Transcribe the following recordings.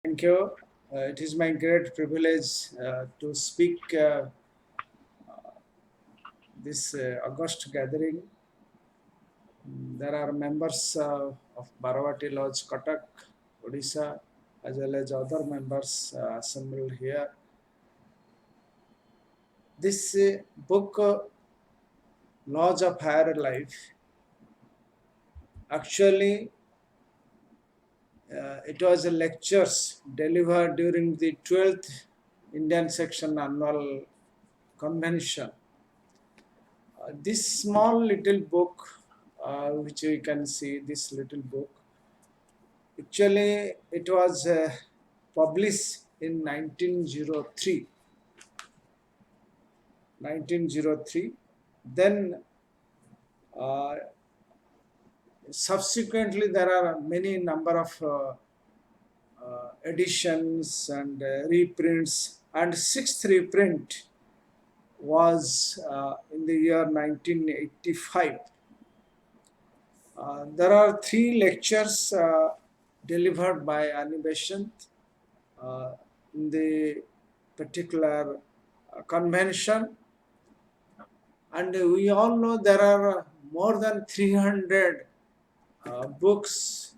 Thank you. It is my great privilege to speak this August gathering. There are members of Baravati Lodge, Katak, Odisha, as well as other members assembled here. This book, Laws of Higher Life, actually it was a lectures delivered during the 12th Indian Section Annual Convention. This small little book, which you can see, this little book, actually it was published in 1903. 1903. Then uh, subsequently there are many number of editions and reprints, and sixth reprint was in the year 1985. There are three lectures delivered by Annie Besant in the particular convention, and we all know there are more than 300 books,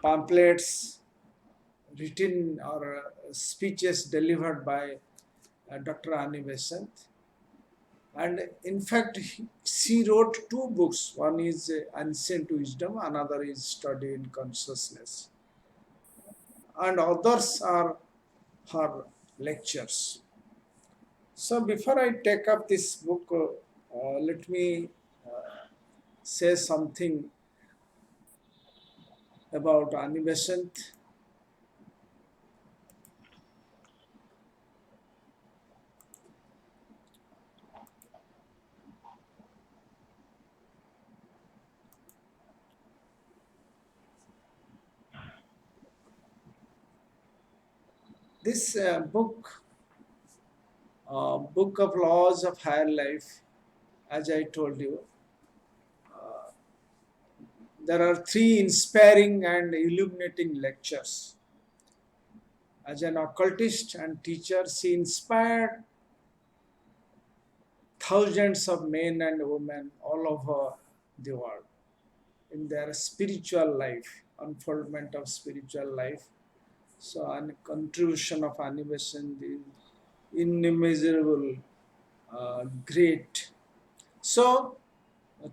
pamphlets written or speeches delivered by Dr. Annie Besant. And in fact, she wrote two books. One is Ancient Wisdom, another is Study in Consciousness. And others are her lectures. So before I take up this book, let me say something about Annie Besant. This book of Laws of Higher Life, as I told you, there are three inspiring and illuminating lectures. As an occultist and teacher, she inspired thousands of men and women all over the world in their spiritual life, unfoldment of spiritual life. So, a contribution of Annie Besant is inimaginable, great. So,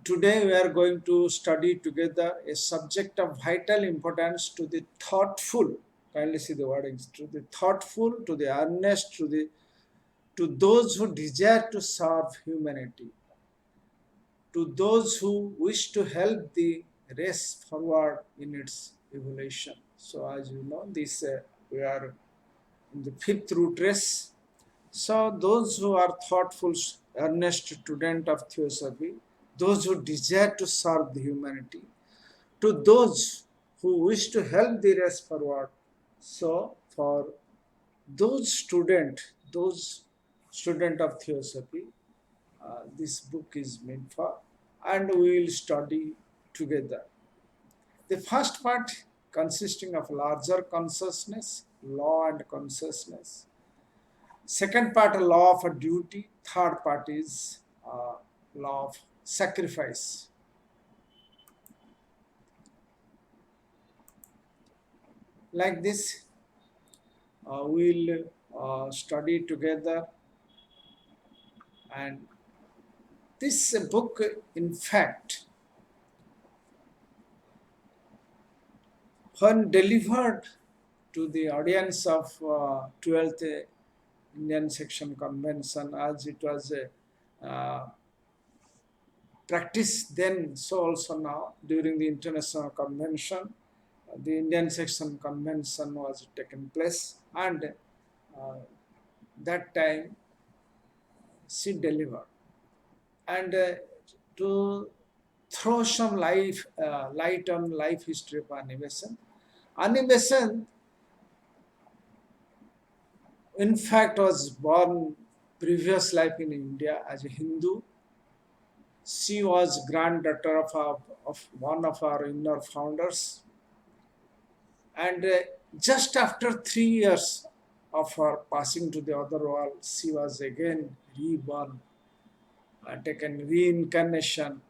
today we are going to study together a subject of vital importance to the thoughtful. Kindly see the wordings: to the thoughtful, to the earnest, to those who desire to serve humanity, to those who wish to help the race forward in its evolution. So, as you know, this we are in the fifth root race. So, those who are thoughtful, earnest student of theosophy, those who desire to serve the humanity, to those who wish to help the race forward. So, for those student of theosophy, this book is meant for, and we will study together. The first part consisting of larger consciousness, law and consciousness. Second part, law of duty. Third part is law of sacrifice. Like this, we'll study together. And this book, in fact, when delivered to the audience of 12th Indian Section Convention, as it was practiced then, so also now during the International Convention, the Indian Section Convention was taken place, and that time she delivered. And to throw some light on life history of Annie Besant. Annie Besant, in fact, was born previous life in India as a Hindu. She was granddaughter of one of our inner founders, and Just after 3 years of her passing to the other world, she was again reborn, taken reincarnation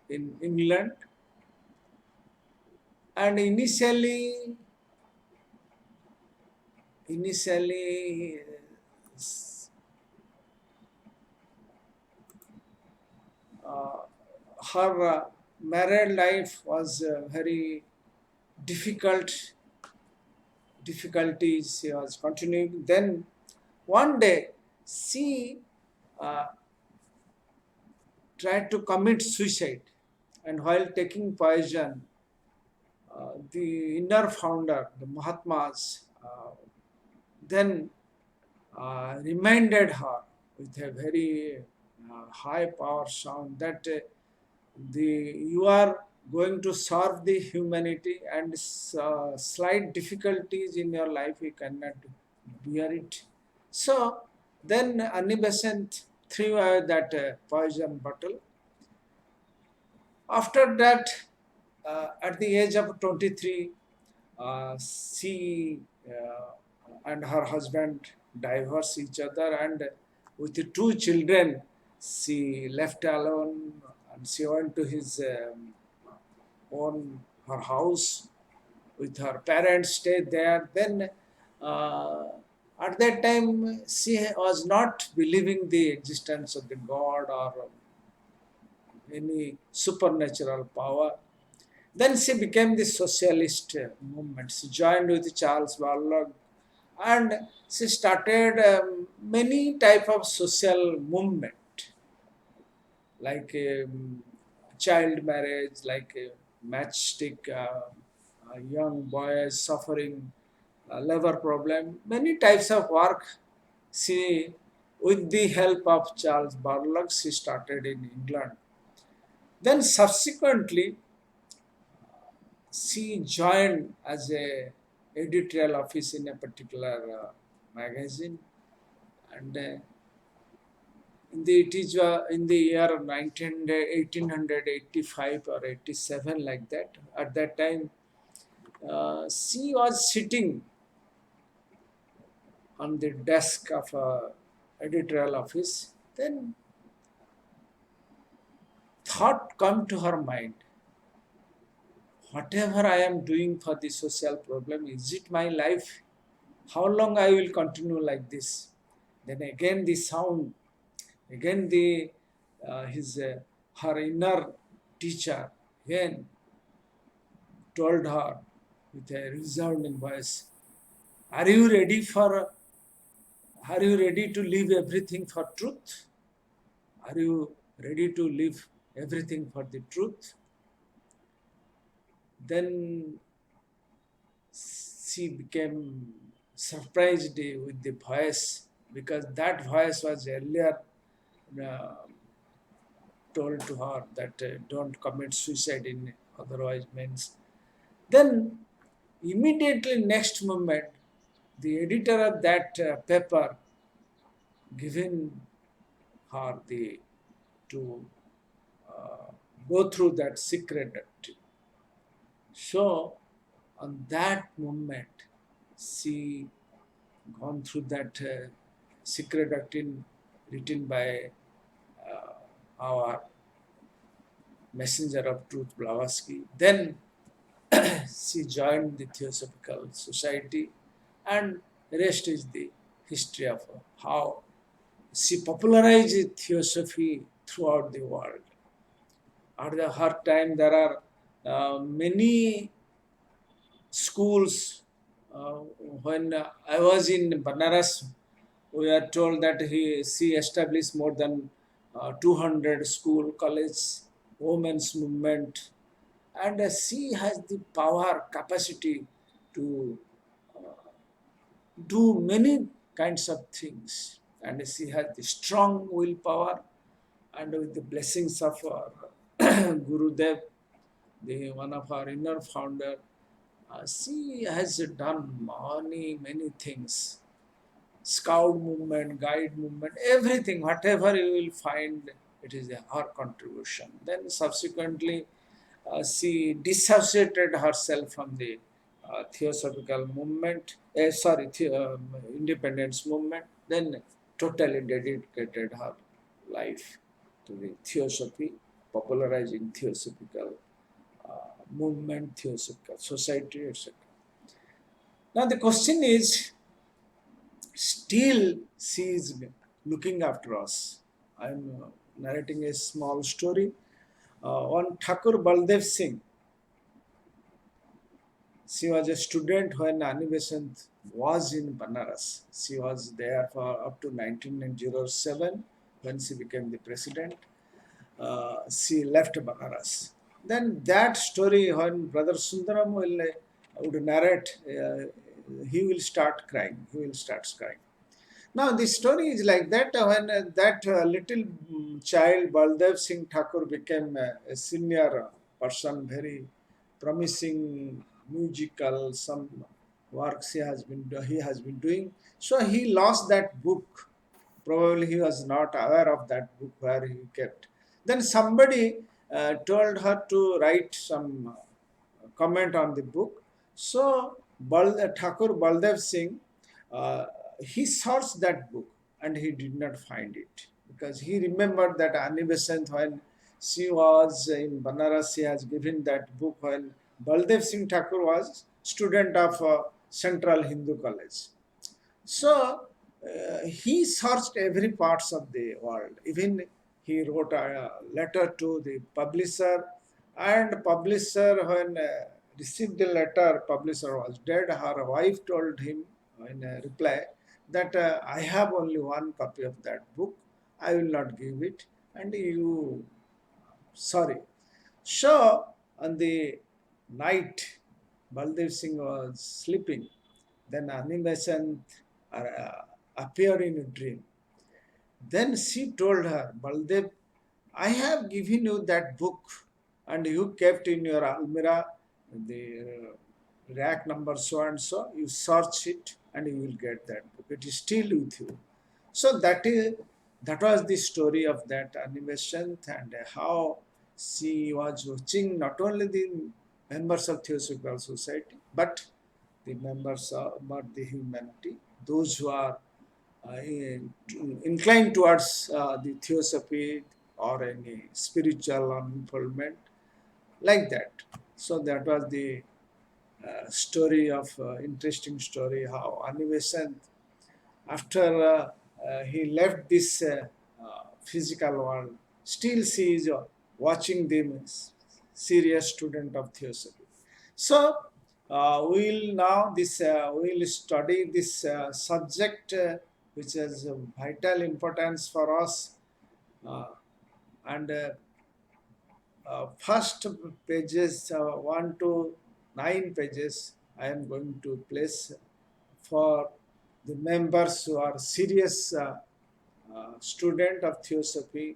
in England. And initially, uh, her married life was very difficult. Difficulties she was continuing. Then one day, she uh, tried to commit suicide, and while taking poison, the inner founder, the Mahatmas, then reminded her with a very high power sound that the you are going to serve the humanity, and slight difficulties in your life you cannot bear it. So then Annie Besant threw away that poison bottle. After that, at the age of 23, she and her husband divorced each other, and with the two children, she left alone, and she went to his own her house with her parents, stayed there. Then uh, at that time, she was not believing the existence of the God or any supernatural power. Then she became the socialist movement. She joined with Charles Warlock, and she started many type of social movement, like child marriage, like matchstick, young boys suffering labor problem, many types of work. She, with the help of Charles Barlock, she started in England. Then subsequently, she joined as a editorial office in a particular magazine, and it is in the year 1885 or 87, like that. At that time, she was sitting on the desk of a editorial office. Then thought come to her mind: whatever I am doing for the social problem, is it my life? How long I will continue like this? Then again the sound, again the his her inner teacher again told her with a resounding voice, "Are you ready for? Are you ready to leave everything for truth? Are you ready to leave everything for the truth?" Then she became surprised with the voice, because that voice was earlier uh, told to her that don't commit suicide in otherwise means. Then immediately next moment, the editor of that paper given her the to uh, go through that secret activity. So on that moment, she gone through that secret actin written by our messenger of truth, Blavatsky. Then she joined the Theosophical Society, and the rest is the history of how she popularized Theosophy throughout the world. At her time, there are many schools. When I was in Banaras, we are told that she established more than 200 school, college, women's movement, and she has the power, capacity to do many kinds of things, and she has the strong willpower, and with the blessings of our Gurudev, the one of our inner founder, she has done many things. Scout movement, guide movement, everything, whatever you will find, it is her contribution. Then subsequently, she dissociated herself from the theosophical movement, independence movement, then totally dedicated her life to the theosophy, popularizing theosophical movement, theosophical society, etc. Now the question is, still she is looking after us. I'm narrating a small story. On Thakur Baldev Singh, she was a student when Ani Besant was in Banaras. She was there for up to 1907 when she became the president. She left Banaras. Then that story, when Brother Sundaram would narrate, he will start crying. He will start crying. Now, the story is like that when that little child, Baldev Singh Thakur, became a senior person, very promising musical, some works he has been doing. So he lost that book. Probably he was not aware of that book where he kept. Then somebody told her to write some comment on the book. So Thakur Baldev Singh, uh, he searched that book and he did not find it because he remembered that Ani Besant, when she was in Banaras, she has given that book when Baldev Singh Thakur was student of Central Hindu College. So he searched every parts of the world. Even he wrote a letter to the publisher, and publisher, when received the letter, publisher was dead. Her wife told him in a reply that I have only one copy of that book. I will not give it, and you sorry. So on the night, Baldev Singh was sleeping. Then Ani Besant appeared in a dream. Then she told her, Baldev, I have given you that book and you kept in your almirah, the rack number so and so. You search it and you will get that book. It is still with you. So that was the story of that animation and how she was watching not only the members of Theosophical Society, but the members of but the humanity, those who are inclined towards the theosophy or any spiritual unfoldment, like that. So that was the story of interesting story how Anivesant, after he left this physical world, still she is watching them as serious student of theosophy. So we'll now this we'll study this subject which has vital importance for us, uh, and first pages 1 to 9 pages I am going to place for the members who are serious student of theosophy,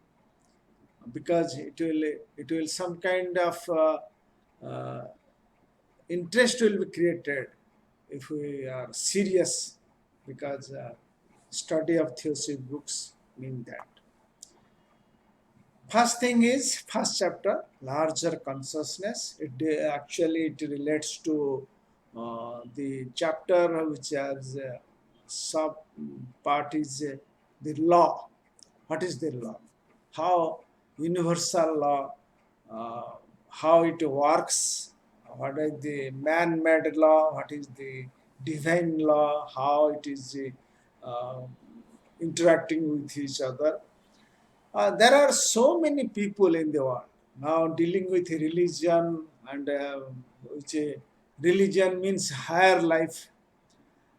because it will some kind of uh, interest will be created if we are serious, because study of theosophy books mean that. First thing is first chapter, larger consciousness. It relates to the chapter which has sub part is the law. What is the law? How universal law, uh, how it works, what is the man-made law, what is the divine law, how it is interacting with each other. There are so many people in the world now dealing with religion, and which religion means higher life,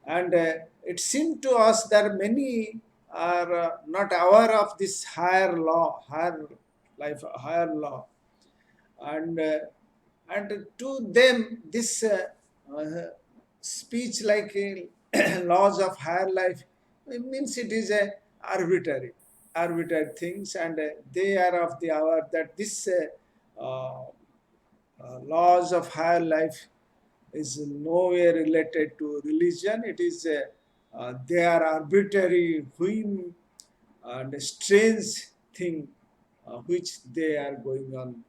and it seemed to us that many are not aware of this higher law, higher life, higher law, and to them this uh, speech like laws of higher life, it means it is a arbitrary things, and they are of the hour that this laws of higher life is nowhere related to religion. It is they are arbitrary, whim, and strange thing which they are going on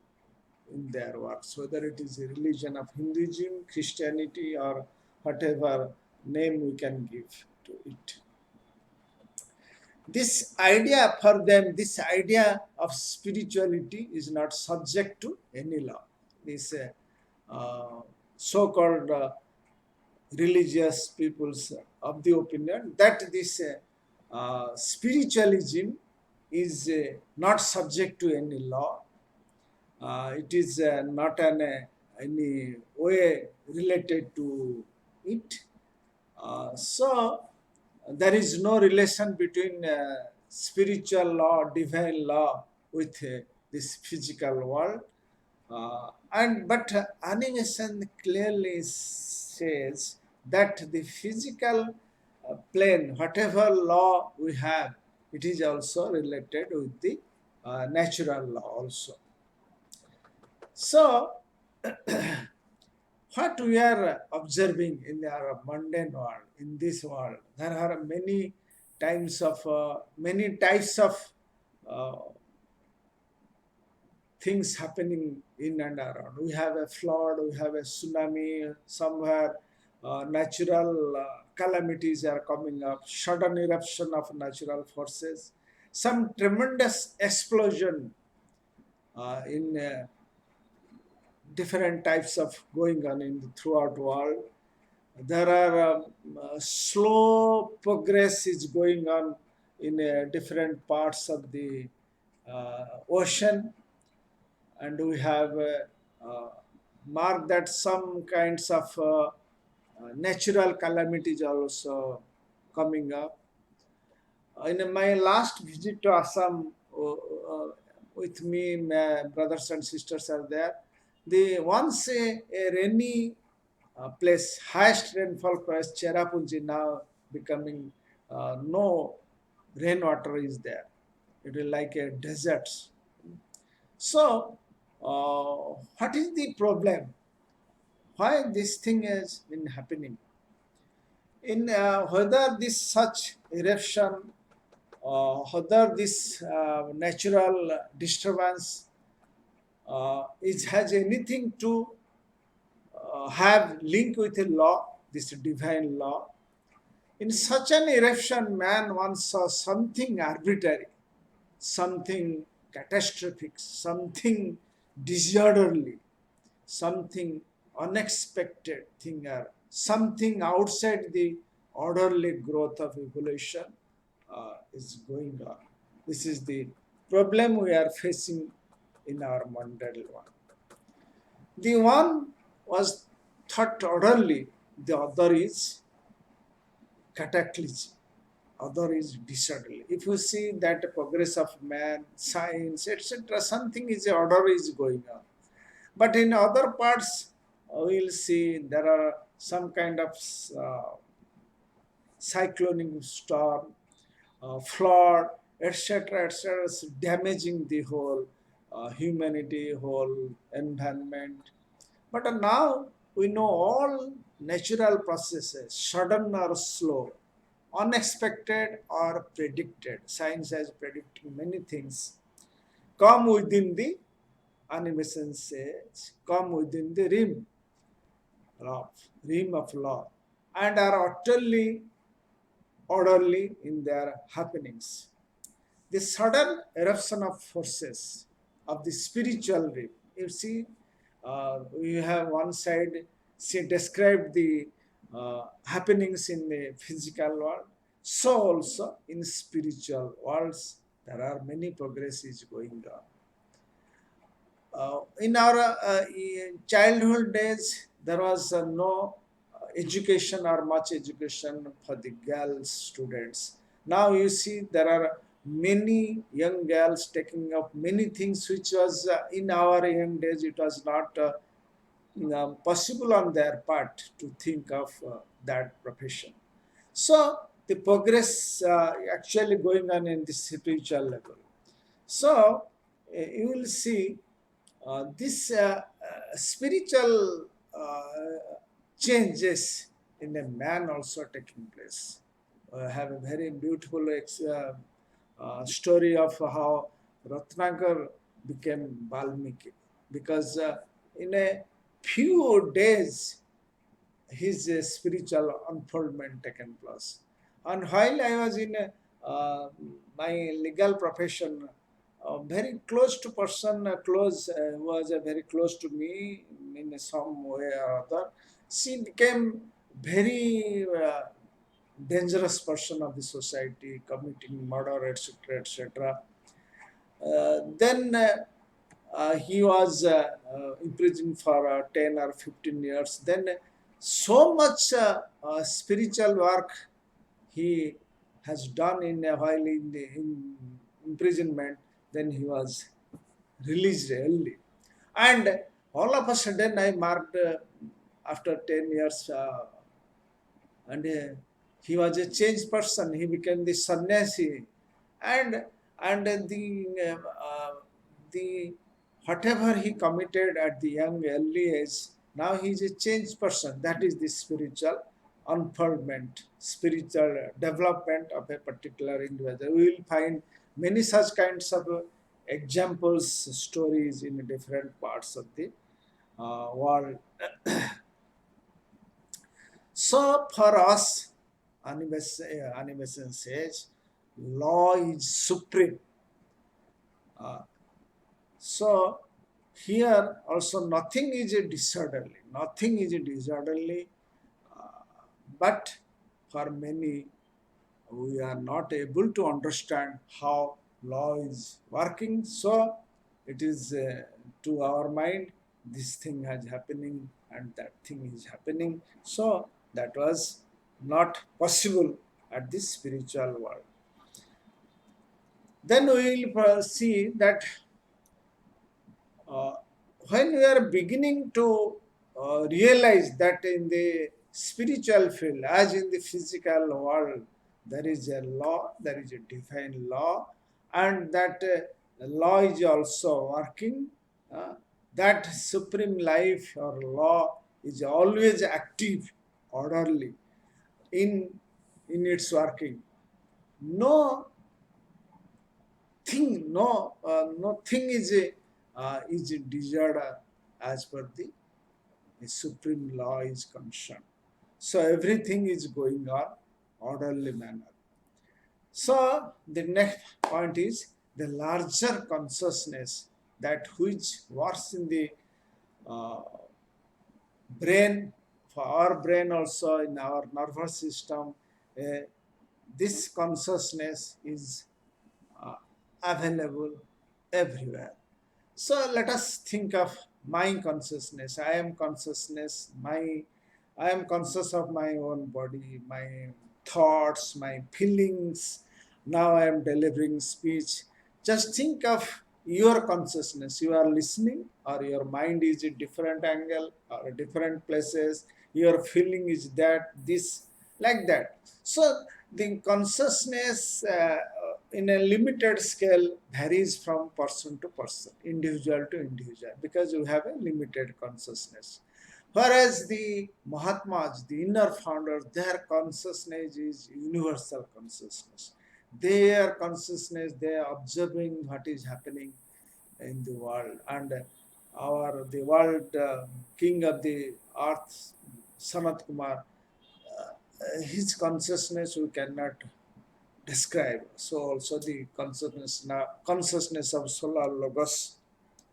in their works, whether it is a religion of Hinduism, Christianity, or whatever name we can give to it. This idea for them, this idea of spirituality is not subject to any law. This so-called religious peoples of the opinion that this spiritualism is not subject to any law. It is not any way related to it. So there is no relation between spiritual law, divine law with this physical world. But animation clearly says that the physical plane, whatever law we have, it is also related with the natural law also. So, what we are observing in our mundane world, in this world, there are many many types of uh, things happening in and around. We have a flood, we have a tsunami, somewhere natural calamities are coming up, sudden eruption of natural forces, some tremendous explosion in different types of going on in the throughout world. There are slow progress is going on in different parts of the ocean, and we have marked that some kinds of natural calamities are also coming up. In my last visit to Assam, with me, my brothers and sisters are there. The once a rainy place, highest rainfall place, Cherrapunji, now becoming no rainwater is there. It is like a desert. So, what is the problem? Why this thing has been happening? In whether this such eruption, whether this natural disturbance is has anything to have link with a law, this divine law. In such an eruption, man once saw something arbitrary, something catastrophic, something disorderly, something unexpected thing, or something outside the orderly growth of evolution is going on. This is the problem we are facing in our mundane one. The one was thought orderly, the other is cataclysm, other is disorderly. If you see that progress of man, science, etc., something is order is going on. But in other parts, we'll see there are some kind of cyclonic storm, flood, etc., etc., damaging the whole humanity, whole environment. But now we know all natural processes, sudden or slow, unexpected or predicted. Science has predicted many things. Come within the animation says, come within the rim of law, and are utterly orderly in their happenings. The sudden eruption of forces of the spiritual rim. You see, we have one side, she described the happenings in the physical world. So also in spiritual worlds, there are many progresses going on. In our childhood days, there was no education or much education for the girls students. Now you see there are many young girls taking up many things which was in our young days it was not possible on their part to think of that profession. So the progress actually going on in the spiritual level. So you will see this spiritual changes in a man also taking place. I have a very beautiful story of how Ratnakar became Valmiki. because in a few days his spiritual unfoldment taken place. And while I was in my legal profession, very close to person, close was very close to me in some way or other. She became very dangerous person of the society, committing murder, etc., etc. Then he was imprisoned for 10 or 15 years. Then so much spiritual work he has done in a while in the imprisonment. Then he was released early. And all of a sudden, I marked after 10 years, and he was a changed person. He became the sannyasi, and the whatever he committed at the young early age, now he is a changed person. That is the spiritual unfoldment, spiritual development of a particular individual. We will find many such kinds of examples, stories in different parts of the world. So for us, animation says, law is supreme. Uh, so here also nothing is disorderly. Nothing is disorderly, uh, but for many we are not able to understand how law is working. So it is to our mind, this thing is happening and that thing is happening. So that was not possible at this spiritual world. Then we will see that uh, when we are beginning to realize that in the spiritual field, as in the physical world, there is a law, there is a divine law, and that law is also working. uh, that supreme life or law is always active, orderly in its working. No thing, no thing is disorder as per the supreme law is concerned. So everything is going on orderly manner. So the next point is the larger consciousness, that which works in the uh, brain, for our brain also in our nervous system. This consciousness is uh, available everywhere. So let us think of my consciousness. I am consciousness. I am conscious of my own body, my thoughts, my feelings. Now I am delivering speech. Just think of your consciousness. You are listening, or your mind is a different angle or different places. Your feeling is that this, like that. So the consciousness in a limited scale varies from person to person, individual to individual, because you have a limited consciousness. Whereas the Mahatmas, the inner founders, their consciousness is universal consciousness. Their consciousness, they are observing what is happening in the world. And the world king of the earth, Sanat Kumar, his consciousness we cannot describe. So also the consciousness of solar logos,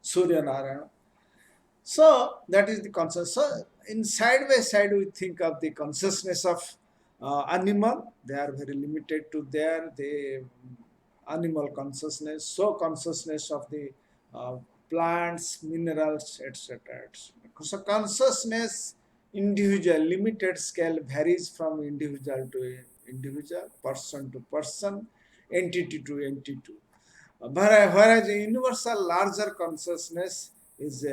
Surya Narayana. So that is the consciousness. So in side by side, we think of the consciousness of animal. They are very limited to the animal consciousness. So consciousness of the uh, plants, minerals, etc. So consciousness, individual, limited scale varies from individual to individual, person to person, entity to entity. Whereas a universal larger consciousness is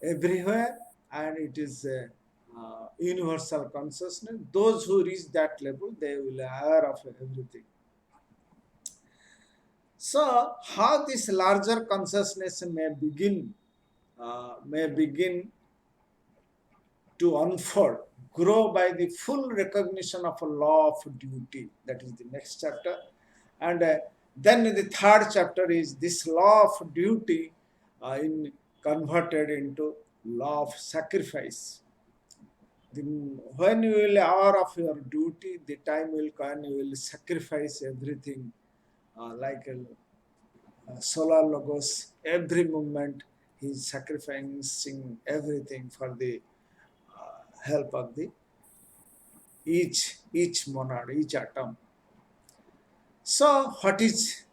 everywhere, and it is universal consciousness. Those who reach that level, they will be aware of everything. So, how this larger consciousness may begin to unfold, grow by the full recognition of a law of duty. That is the next chapter. And then the third chapter is this law of duty in converted into law of sacrifice. When you will hour of your duty, the time will come, you will sacrifice everything, like solar logos, every moment he is sacrificing everything for the help of the each monad, each atom. So, what is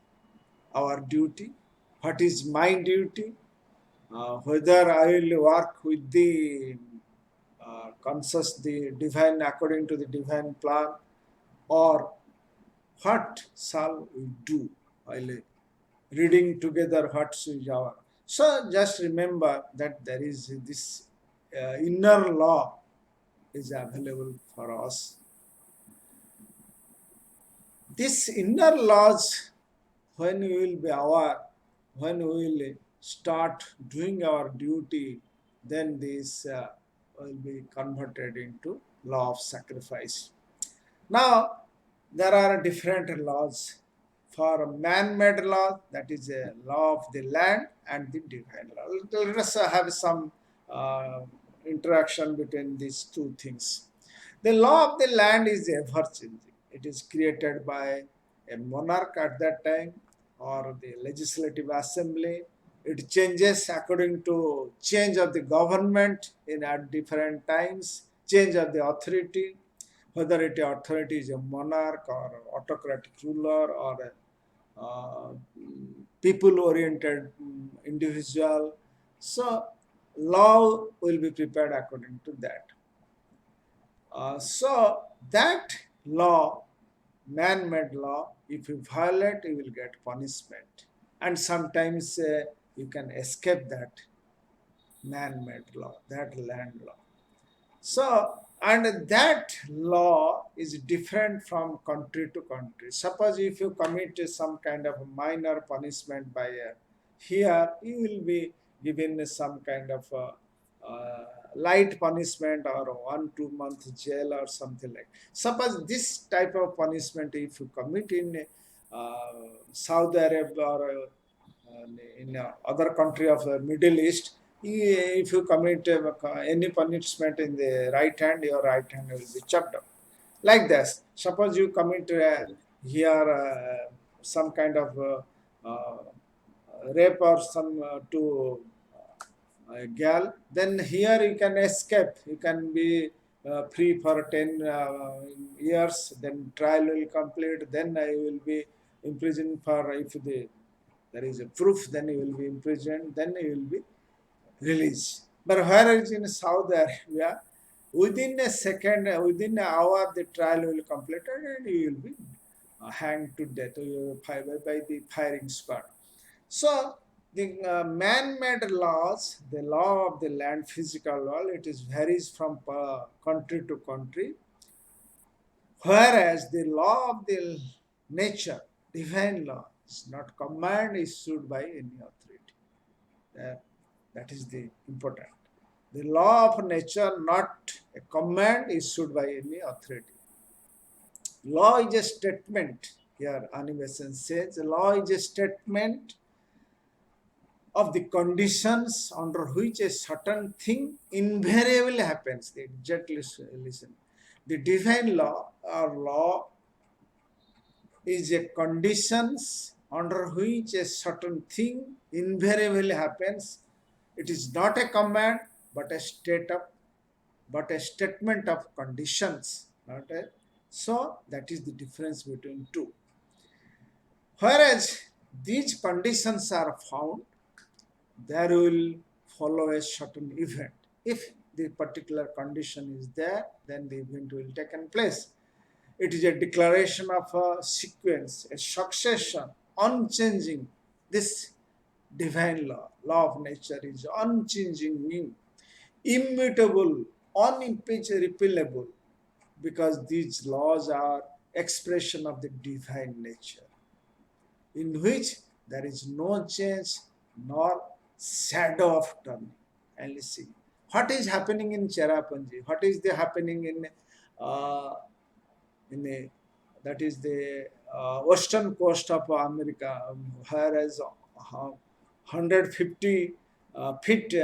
our duty? What is my duty? Whether I will work with the conscious, the divine, according to the divine plan, or what shall we do while reading together what is our. So, just remember that there is this inner law is available for us. This inner laws, when we will be aware, when we will start doing our duty, then this will be converted into law of sacrifice. Now, there are different laws. For man-made law, that is a law of the land and the divine law. Let us have some uh, interaction between these two things. The law of the land is ever changing. It is created by a monarch at that time or the legislative assembly. It changes according to change of the government in at different times, change of the authority, whether it authority is a monarch or autocratic ruler or a people-oriented individual. So law will be prepared according to that. So that law, man-made law, if you violate, you will get punishment. And sometimes you can escape that man-made law, that land law. So, and that law is different from country to country. Suppose if you commit some kind of minor punishment by here, you will be given some kind of light punishment or 1 2 month jail or something like. Suppose this type of punishment if you commit in Saudi Arabia or in other country of the Middle East, if you commit any punishment in the right hand, your right hand will be chopped off. Like this, suppose you commit here some kind of rape or some to gal, then here you can escape. You can be free for 10 years, then trial will complete, then I will be imprisoned for, if there is a proof, then you will be imprisoned, then you will be released. But whereas in Saudi Arabia, within a second, within an hour, the trial will be completed and you will be hanged to death by the firing squad. So the man-made laws, the law of the land, physical law, it is varies from country to country. Whereas the law of the nature, divine law, is not command issued by any authority. That is the important. The law of nature, not a command issued by any authority. Law is a statement. Here, animation says, law is a statement of the conditions under which a certain thing invariably happens. Exactly listen. The divine law or law is a conditions under which a certain thing invariably happens. It is not a command, but a statement of conditions. Not a, so that is the difference between two. Whereas these conditions are found, there will follow a certain event. If the particular condition is there, then the event will take place. It is a declaration of a sequence, a succession, unchanging. This divine law, law of nature is unchanging, new, immutable, unimpeachable, because these laws are expression of the divine nature, in which there is no change nor shadow of turning. And see what is happening in Cherrapunji, what is the happening uh, in the, that is the western coast of America, whereas 150 feet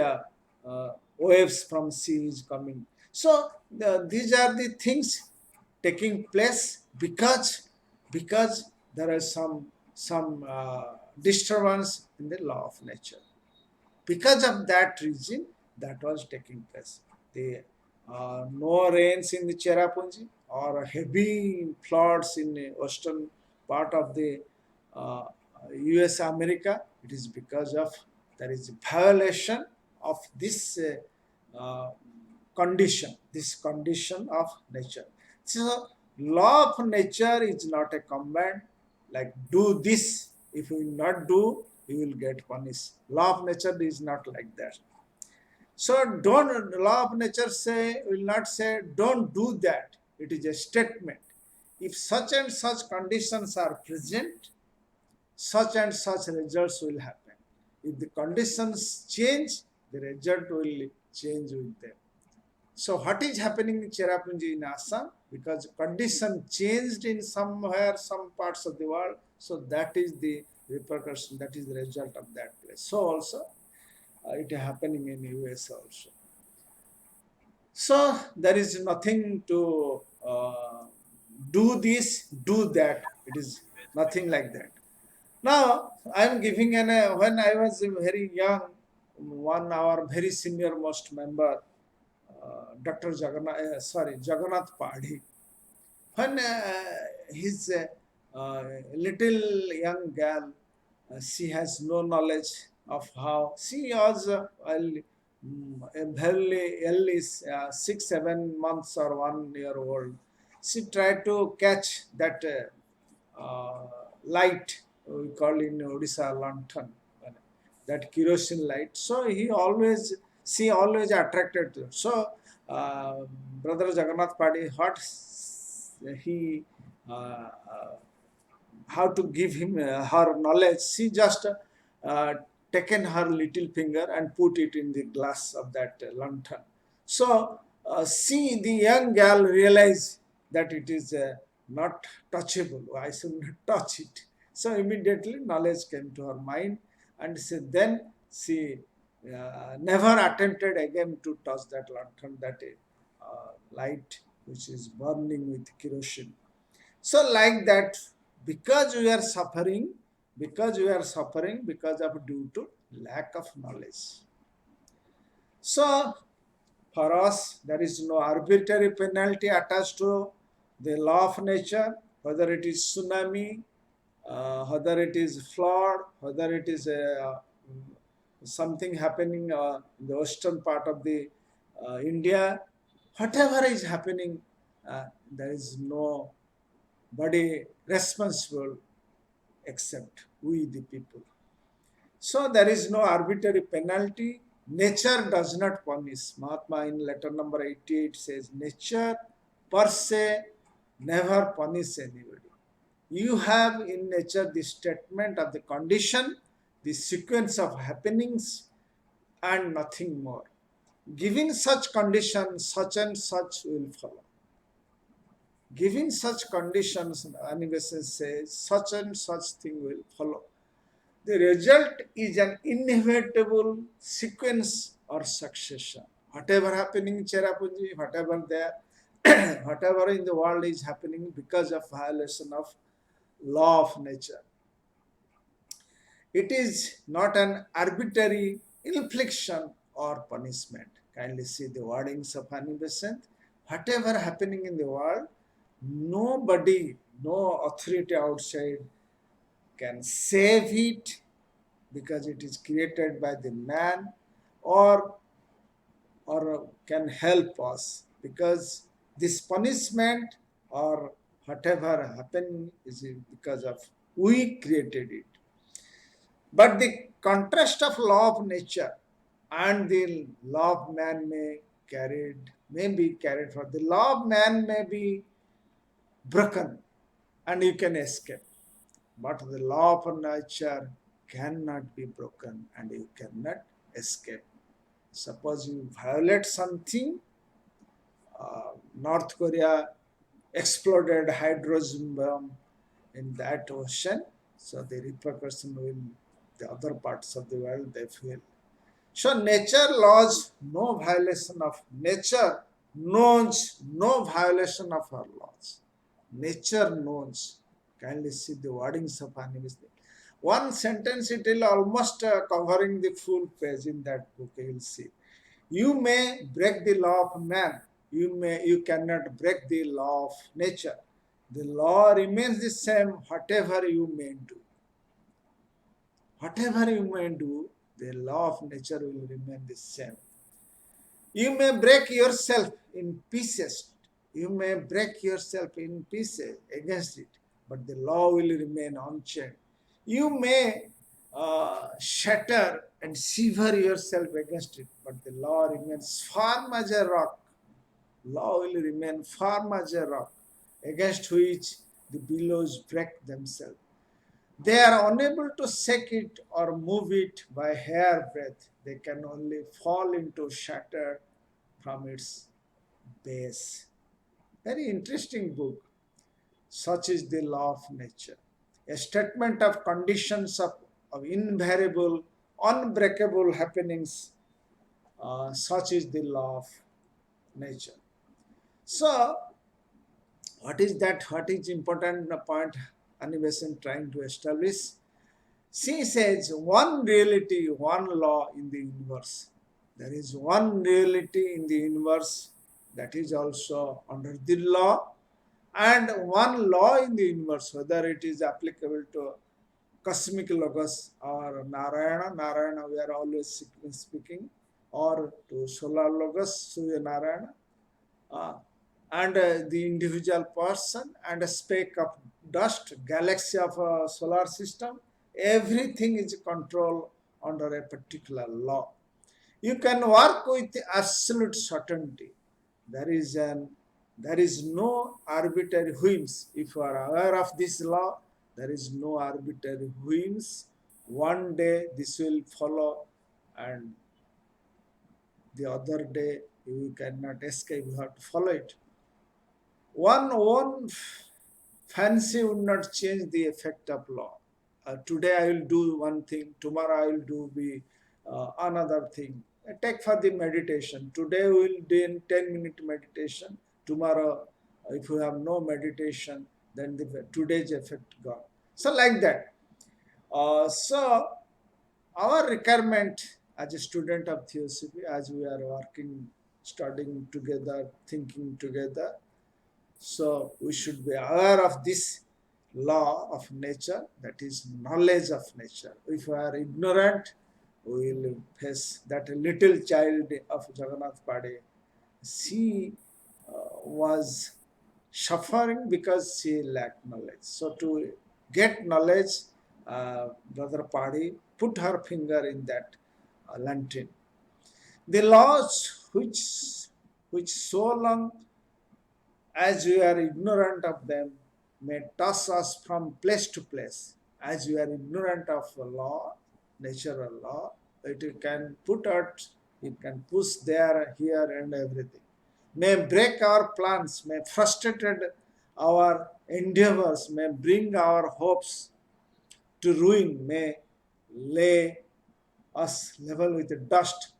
waves from sea is coming. So these are the things taking place because there is some disturbance in the law of nature. Because of that reason, that was taking place. The no rains in the Cherrapunji or heavy floods in the western part of the uh, US America. It is because of there is a violation of this this condition of nature. So law of nature is not a command like do this. If you will not do, you will get punished. Law of nature is not like that. So don't law of nature say will not say don't do that. It is a statement. If such and such conditions are present, such and such results will happen. If the conditions change, the result will change with them. So what is happening in Cherrapunji in Assam? Because condition changed in somewhere, some parts of the world. So that is the repercussion, that is the result of that place. So also it is happening in US also. So there is nothing to do this, do that. It is nothing like that. Now I am giving when I was very young, one our very senior most member, Dr. Jagannath Padhi, when his little young girl, she has no knowledge of how she was very early, 6 7 months or 1 year old. She tried to catch that light we call in Odisha lantern, that kerosene light. So she always attracted to her. So Brother Jagannath Padi, what he how to give him her knowledge, she just taken her little finger and put it in the glass of that lantern. So she, the young girl, realized that it is not touchable. I should not touch it. So immediately knowledge came to her mind, and then she never attempted again to touch that lantern, that light which is burning with kerosene. So like that, because we are suffering, because of due to lack of knowledge. So for us, there is no arbitrary penalty attached to the law of nature, whether it is tsunami, whether it is flood, whether it is something happening in the western part of the India, whatever is happening, there is nobody responsible except we the people. So there is no arbitrary penalty. Nature does not punish. Mahatma in letter number 88 says, nature per se never punish anybody. You have in nature the statement of the condition, the sequence of happenings, and nothing more. Giving such conditions, such and such will follow. Giving such conditions, animation says, such and such thing will follow. The result is an inevitable sequence or succession. Whatever happening in Cherrapunji, whatever there, whatever in the world is happening because of violation of law of nature. It is not an arbitrary infliction or punishment. Kindly see the wordings of Annie Besant. Whatever happening in the world, nobody, no authority outside can save it because it is created by the man, or can help us because this punishment or whatever happened is because of we created it. But the contrast of law of nature and the law of man may be carried for. The law of man may be broken and you can escape. But the law of nature cannot be broken and you cannot escape. Suppose you violate something, North Korea exploded hydrogen bomb in that ocean, so the repercussion will the other parts of the world they feel. So nature laws, no violation of nature knows no violation of her laws. Nature knows. Kindly see the wordings of animals. One sentence it will almost covering the full page in that book. You will see. You may break the law of man. You cannot break the law of nature. The law remains the same, whatever you may do. Whatever you may do, the law of nature will remain the same. You may break yourself in pieces. You may break yourself in pieces against it, but the law will remain unchanged. You may shatter and sever yourself against it, but the law remains firm as a rock. Law will remain firm as a rock, against which the billows break themselves. They are unable to shake it or move it by hair breadth. They can only fall into shatter from its base. Very interesting book. Such is the law of nature. A statement of conditions of invariable, unbreakable happenings. Such is the law of nature. So, what is that? What is important point Annie Besant trying to establish? She says one reality, one law in the universe. There is one reality in the universe that is also under the law, and one law in the universe, whether it is applicable to cosmic logos or Narayana, Narayana we are always speaking, or to solar logos, Surya Narayana, uh, and the individual person and a speck of dust, galaxy of a solar system, everything is controlled under a particular law. You can work with absolute certainty. There is an there is no arbitrary whims. If you are aware of this law, there is no arbitrary whims. One day this will follow, and the other day you cannot escape. You have to follow it. One own fancy would not change the effect of law. Today I will do one thing, tomorrow I will do another thing. Take for the meditation. Today we will do in 10-minute meditation. Tomorrow, if you have no meditation, then today's effect gone. So like that. So our requirement as a student of Theosophy, as we are working, studying together, thinking together, so we should be aware of this law of nature, that is knowledge of nature. If we are ignorant, we will face that little child of Jagannath Pade. She was suffering because she lacked knowledge. So to get knowledge, Brother Padi put her finger in that lantern. The laws which so long as we are ignorant of them, may toss us from place to place. As we are ignorant of law, natural law, it can put out, it can push there, here, and everything. May break our plans, may frustrate our endeavors, may bring our hopes to ruin, may lay us level with the dust.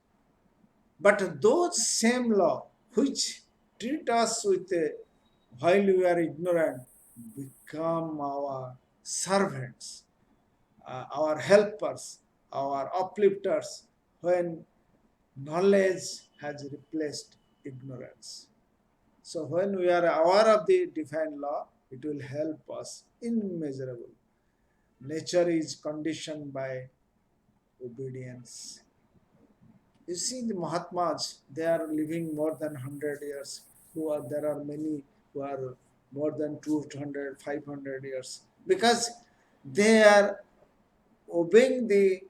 But those same law which treat us with a while we are ignorant, become our servants, our helpers, our uplifters when knowledge has replaced ignorance. So when we are aware of the divine law, it will help us immeasurable. Nature is conditioned by obedience. You see the Mahatmas, they are living more than 100 years. There are many who are more than 200, 500 years. Because they are obeying the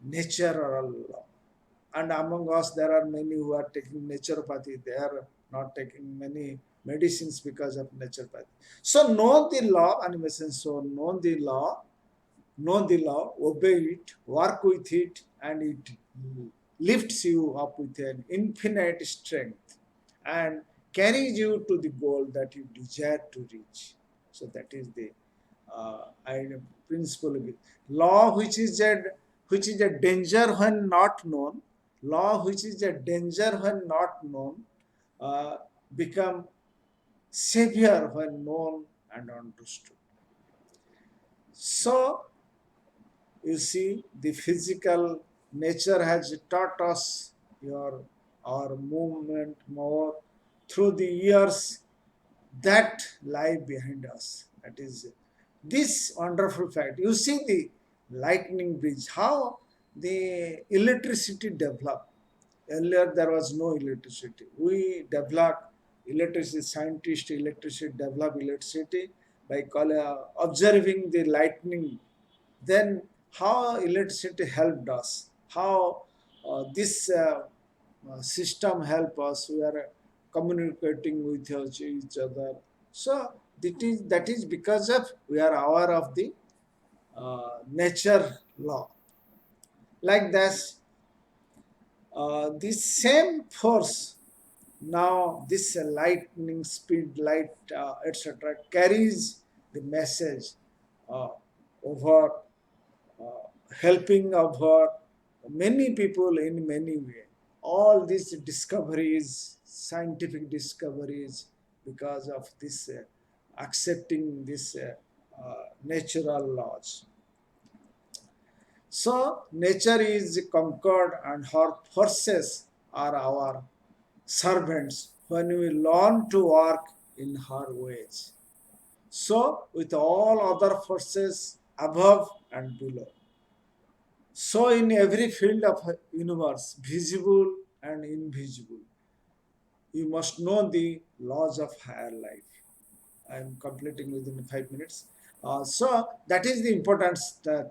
natural law. And among us, there are many who are taking naturopathy. They are not taking many medicines because of naturopathy. So know the law, animation. So know the law, obey it, work with it, and it lifts you up with an infinite strength and carries you to the goal that you desire to reach. So that is the principle of it. Law, which is a danger when not known, Law which is a danger when not known uh, become savior when known and understood. So you see, the physical nature has taught us your our movement more through the years that lie behind us. That is this wonderful fact. You see the lightning bridge, how the electricity developed. Earlier there was no electricity. We developed electricity, scientists, electricity, develop electricity by observing the lightning. Then how electricity helped us, how this system help us, we are communicating with each other. So that is because of we are aware of the nature law. Like this, this same force, now this lightning speed light etc carries the message uh, over helping over many people in many ways. All these discoveries, scientific discoveries, because of this accepting this natural laws. So nature is conquered and her forces are our servants when we learn to work in her ways. So with all other forces above and below. So in every field of universe, visible and invisible, you must know the laws of higher life. I am completing within 5 minutes. So that is the important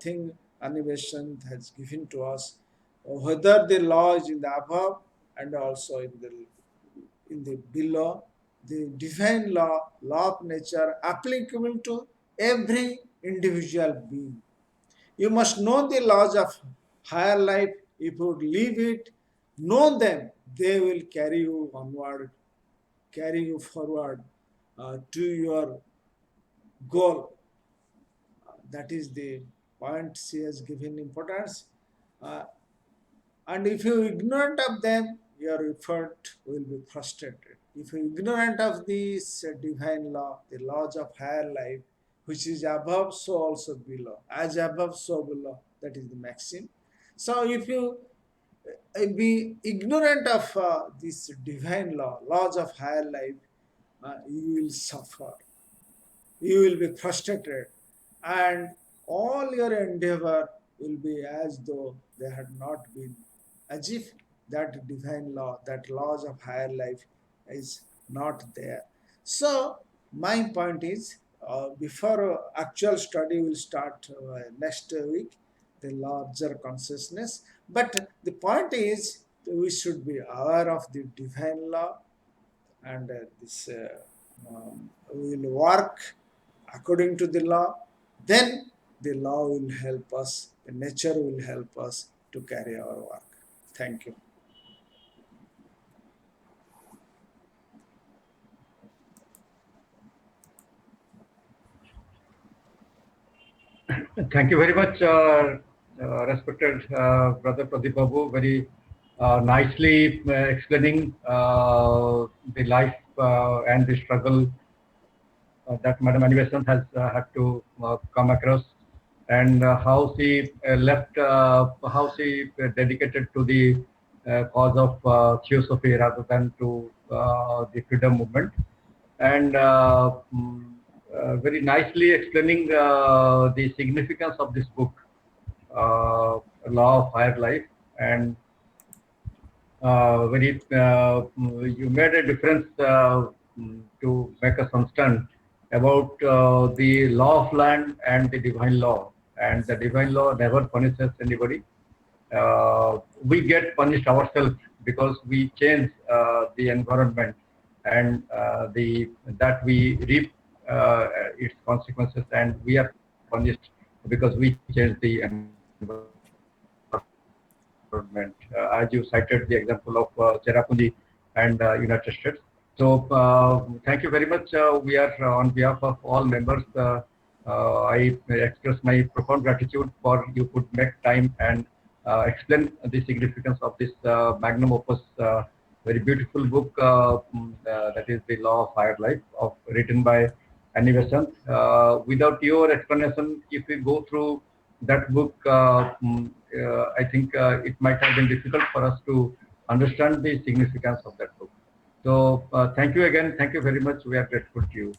thing animation has given to us, whether the law is in the above and also in the below, the divine law, law of nature applicable to every individual being. You must know the laws of higher life. If you leave it, know them, they will carry you onward, carry you forward to your goal. That is the point she has given importance. Uh, and if you ignorant of them, your effort will be frustrated. If you ignorant of this divine law, the laws of higher life, which is above, so also below. As above, so below. That is the maxim. So if you be ignorant of this divine law, laws of higher life, you will suffer. You will be frustrated, and all your endeavor will be as though they had not been, as if that divine law, that laws of higher life is not there. So my point is, before actual study will start next week, the larger consciousness. But the point is, we should be aware of the divine law, and this we will work according to the law. Then the law will help us, the nature will help us to carry our work. Thank you. Thank you very much, respected Brother Pradeep Babu, very nicely explaining the life and the struggle that Madam Animation has had to come across, and how she dedicated to the cause of Theosophy rather than to the freedom movement, and very nicely explaining the significance of this book, Law of Higher Life, and you made a difference to make us understand about the law of land and the divine law. And the divine law never punishes anybody. We get punished ourselves because we change the environment, and the that we reap its consequences, and we are punished because we change the environment. As you cited the example of Cherrapunji and United States. So thank you very much. We are on behalf of all members. I express my profound gratitude for you could make time and explain the significance of this magnum opus, very beautiful book, that is The Law of Higher Life, written by Annie Besant. Without your explanation, if we go through that book, I think it might have been difficult for us to understand the significance of that book. So thank you again. Thank you very much. We are grateful to you.